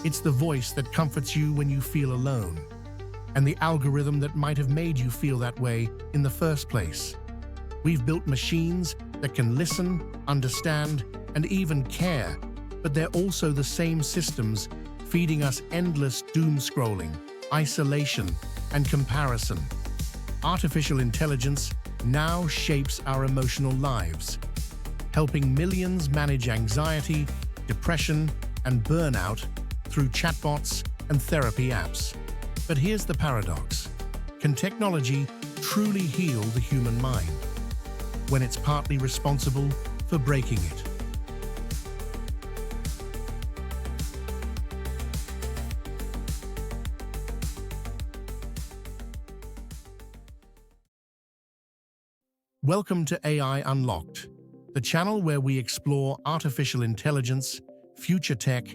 It's the voice that comforts you when you feel alone, and the algorithm that might have made you feel that way in the first place. We've built machines that can listen, understand, and even care, but they're also the same systems feeding us endless doom scrolling, isolation, and comparison. Artificial intelligence now shapes our emotional lives, helping millions manage anxiety, depression, and burnout through chatbots and therapy apps. But here's the paradox. Can technology truly heal the human mind when it's partly responsible for breaking it? Welcome to AI Unlocked, the channel where we explore artificial intelligence, future tech,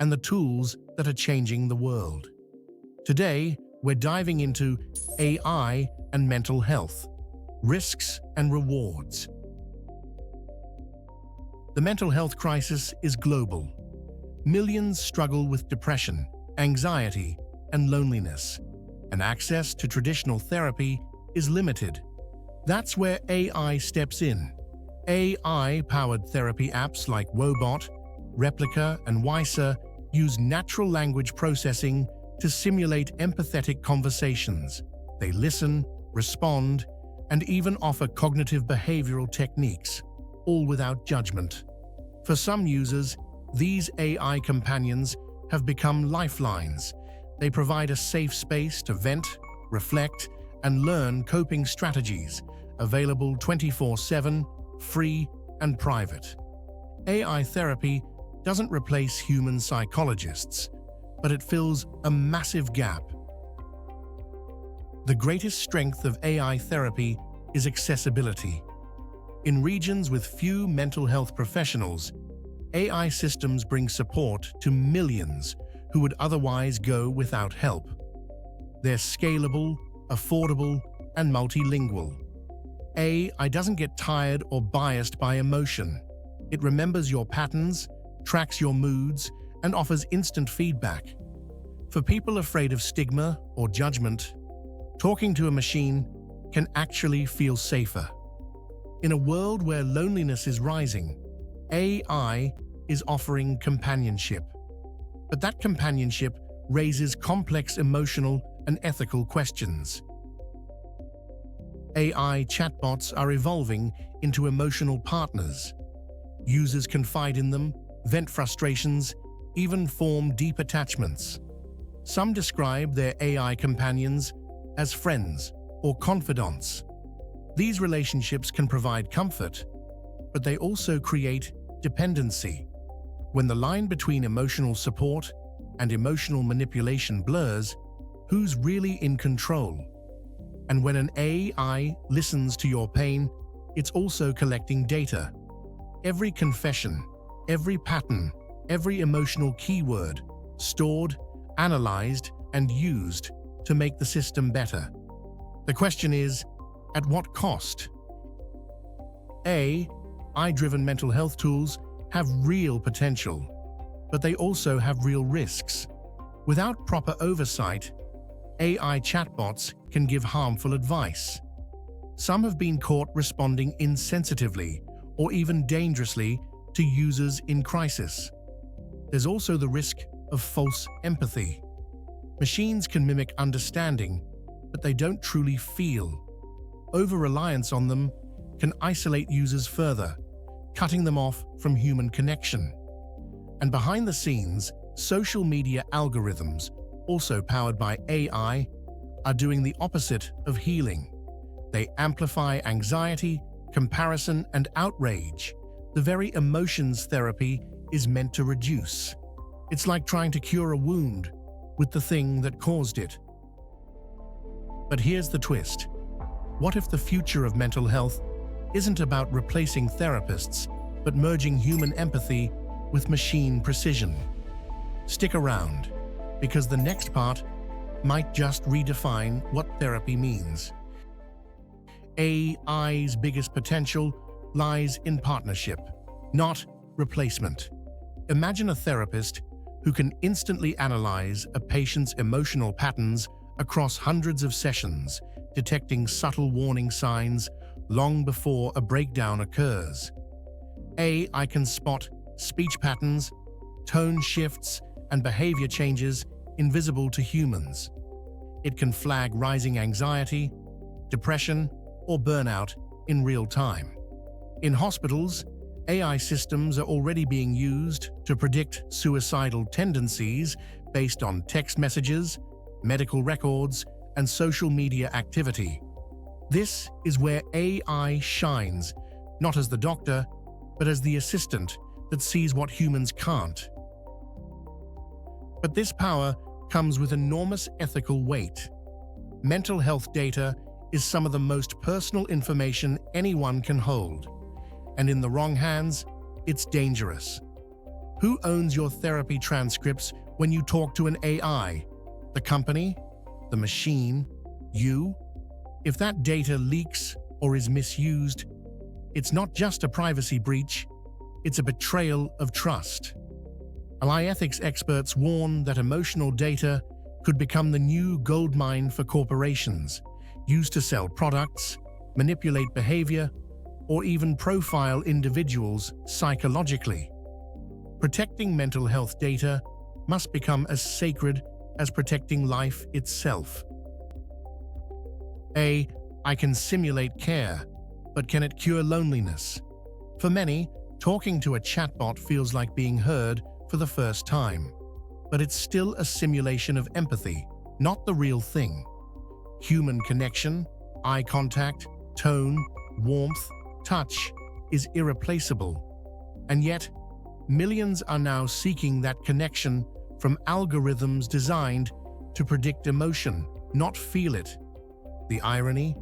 and the tools that are changing the world. Today, we're diving into AI and mental health, risks and rewards. The mental health crisis is global. Millions struggle with depression, anxiety, and loneliness, and access to traditional therapy is limited. That's where AI steps in. AI-powered therapy apps like Wobot, Replica, and Wiser use natural language processing to simulate empathetic conversations. They listen, respond, and even offer cognitive behavioral techniques, all without judgment. For some users, these AI companions have become lifelines. They provide a safe space to vent, reflect, and learn coping strategies, available 24/7, free, and private. AI therapy doesn't replace human psychologists, but it fills a massive gap. The greatest strength of AI therapy is accessibility. In regions with few mental health professionals, AI systems bring support to millions who would otherwise go without help. They're scalable, affordable, and multilingual. AI doesn't get tired or biased by emotion. It remembers your patterns, tracks your moods, and offers instant feedback. For people afraid of stigma or judgment, talking to a machine can actually feel safer. In a world where loneliness is rising, AI is offering companionship. But that companionship raises complex emotional and ethical questions. AI chatbots are evolving into emotional partners. Users confide in them, vent frustrations, even form deep attachments. Some describe their AI companions as friends or confidants. These relationships can provide comfort, but they also create dependency. When the line between emotional support and emotional manipulation blurs, who's really in control? And when an AI listens to your pain, it's also collecting data. Every confession, every pattern, every emotional keyword, stored, analyzed, and used to make the system better. The question is, at what cost? AI-driven mental health tools have real potential, but they also have real risks. Without proper oversight, AI chatbots can give harmful advice. Some have been caught responding insensitively or even dangerously to users in crisis. There's also the risk of false empathy. Machines can mimic understanding, but they don't truly feel. Over-reliance on them can isolate users further, cutting them off from human connection. And behind the scenes, social media algorithms, also powered by AI, are doing the opposite of healing. They amplify anxiety, comparison, and outrage, the very emotions therapy is meant to reduce. It's like trying to cure a wound with the thing that caused it. But here's the twist. What if the future of mental health isn't about replacing therapists, but merging human empathy with machine precision? Stick around, because the next part might just redefine what therapy means. AI's biggest potential lies in partnership, not replacement. Imagine a therapist who can instantly analyze a patient's emotional patterns across hundreds of sessions, detecting subtle warning signs long before a breakdown occurs. AI can spot speech patterns, tone shifts, and behavior changes invisible to humans. It can flag rising anxiety, depression, or burnout in real time. In hospitals, AI systems are already being used to predict suicidal tendencies based on text messages, medical records, and social media activity. This is where AI shines, not as the doctor, but as the assistant that sees what humans can't. But this power comes with enormous ethical weight. Mental health data is some of the most personal information anyone can hold, and in the wrong hands, it's dangerous. Who owns your therapy transcripts when you talk to an AI? The company? The machine? You? If that data leaks or is misused, it's not just a privacy breach, it's a betrayal of trust. AI ethics experts warn that emotional data could become the new goldmine for corporations, used to sell products, manipulate behavior, or even profile individuals psychologically. Protecting mental health data must become as sacred as protecting life itself. AI can simulate care, but can it cure loneliness? For many, talking to a chatbot feels like being heard for the first time, but it's still a simulation of empathy, not the real thing. Human connection, eye contact, tone, warmth, touch is irreplaceable. And yet, millions are now seeking that connection from algorithms designed to predict emotion, not feel it. The irony?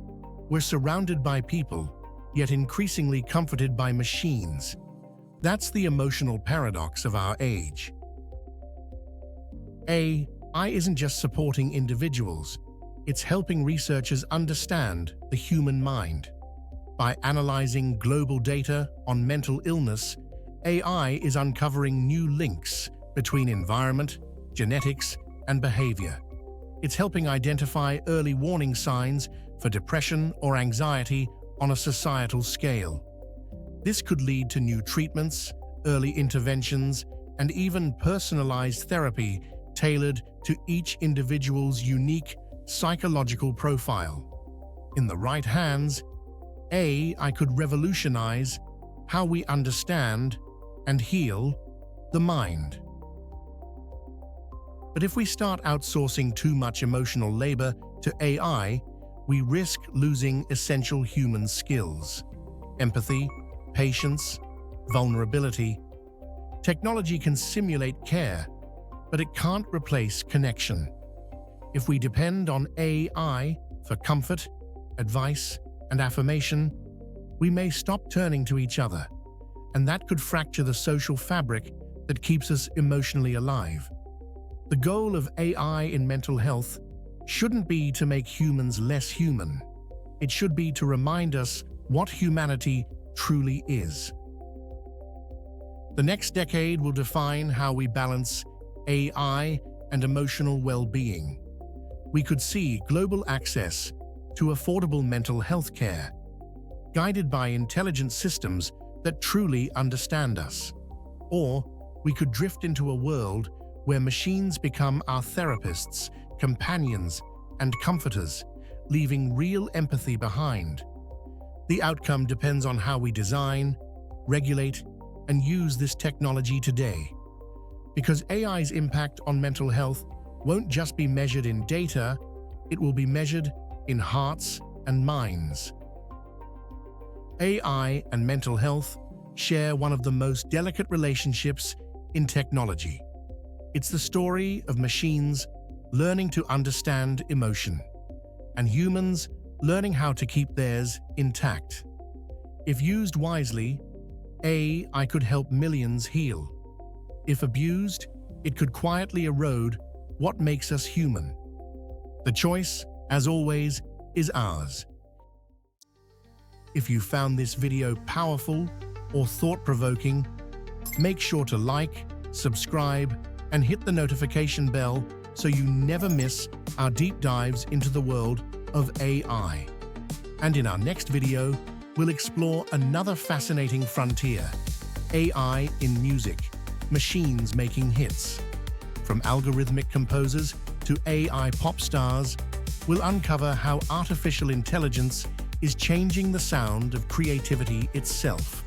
We're surrounded by people, yet increasingly comforted by machines. That's the emotional paradox of our age. AI isn't just supporting individuals, it's helping researchers understand the human mind. By analyzing global data on mental illness, AI is uncovering new links between environment, genetics, and behavior. It's helping identify early warning signs for depression or anxiety on a societal scale. This could lead to new treatments, early interventions, and even personalized therapy tailored to each individual's unique psychological profile. In the right hands, AI could revolutionize how we understand and heal the mind. But if we start outsourcing too much emotional labor to AI, we risk losing essential human skills: empathy, patience, vulnerability. Technology can simulate care, but it can't replace connection. If we depend on AI for comfort, advice, and affirmation, we may stop turning to each other, and that could fracture the social fabric that keeps us emotionally alive. The goal of AI in mental health shouldn't be to make humans less human. It should be to remind us what humanity truly is. The next decade will define how we balance AI and emotional well-being. We could see global access to affordable mental health care, guided by intelligent systems that truly understand us. Or we could drift into a world where machines become our therapists, companions, and comforters, leaving real empathy behind. The outcome depends on how we design, regulate, and use this technology today. Because AI's impact on mental health won't just be measured in data, it will be measured in hearts and minds. AI and mental health share one of the most delicate relationships in technology. It's the story of machines learning to understand emotion, and humans learning how to keep theirs intact. If used wisely, AI could help millions heal. If abused, it could quietly erode what makes us human. The choice, as always, is ours. If you found this video powerful or thought-provoking, make sure to like, subscribe, and hit the notification bell so you never miss our deep dives into the world of AI. And in our next video, we'll explore another fascinating frontier: AI in music, machines making hits. From algorithmic composers to AI pop stars, we'll uncover how artificial intelligence is changing the sound of creativity itself.